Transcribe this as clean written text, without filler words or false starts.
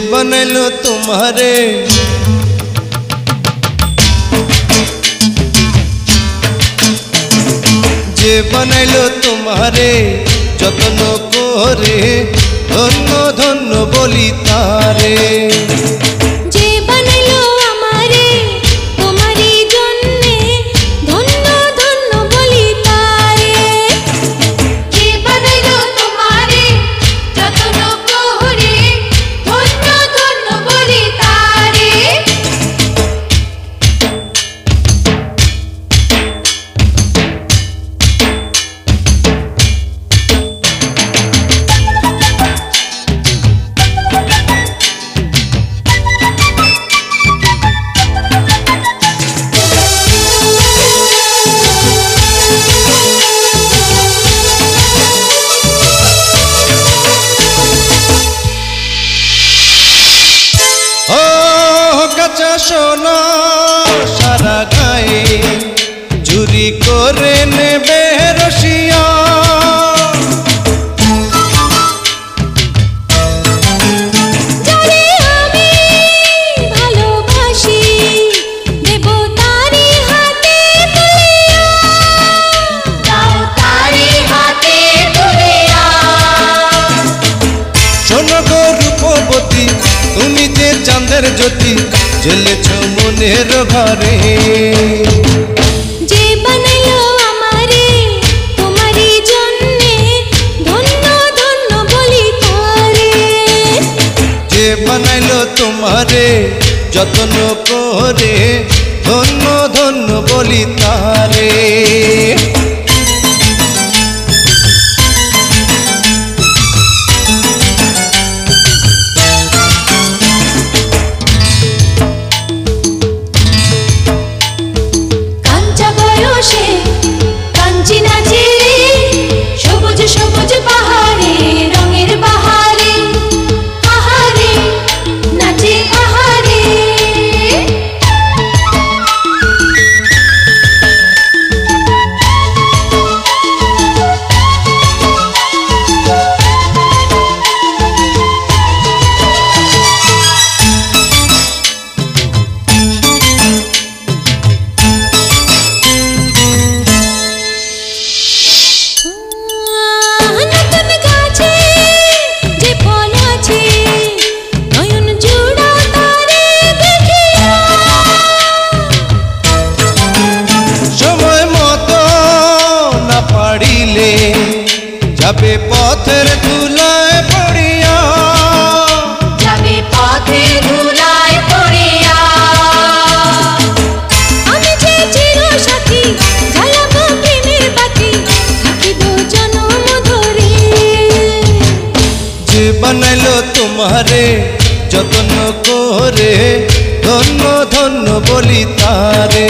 बनैलो तुम्हारे जे बनैलो तुम्हारे যত্ন করে ধন্য ধন্য বলি তারে যে বানাইলো আমারে তোমারই জন্যে ধন্য ধন্য বলি তারে যে বানাইলো তোমারে যত্ন করে ধন্য ধন্য বলি তারে সোনা সারা গায়ে চুরি করে নেবে রসিয়া যারে আমি ভালোবাসি দেব তারি হাতে তুলিয়া দাও তারি হাতে তুলিয়া শোনো গো রূপবতী তুমি যে চাঁদের জ্যোতি জ্বলেছ মনের ঘরে যে বানাইলো আমারে তোমারই জন্যে ধন্য ধন্য বলি তারে যে বানাইলো তোমারে যত্ন করে ধন্য ধন্য বলি তারে কাঞ্চি নাচে সবুজ সবুজ পাহাড়ে রঙের বাহারে আহারে নাচে আহারে যাবে পথের ধুলায় পড়িয়া যাবে পথে ধুলায় পড়িয়া আমি যে চির সাথী জ্বালাবো প্রেমের বাতি থাকিব জনম ধরে যে বানাইলো তোমারে যত্ন করে ধন্য ধন্য বলি তারে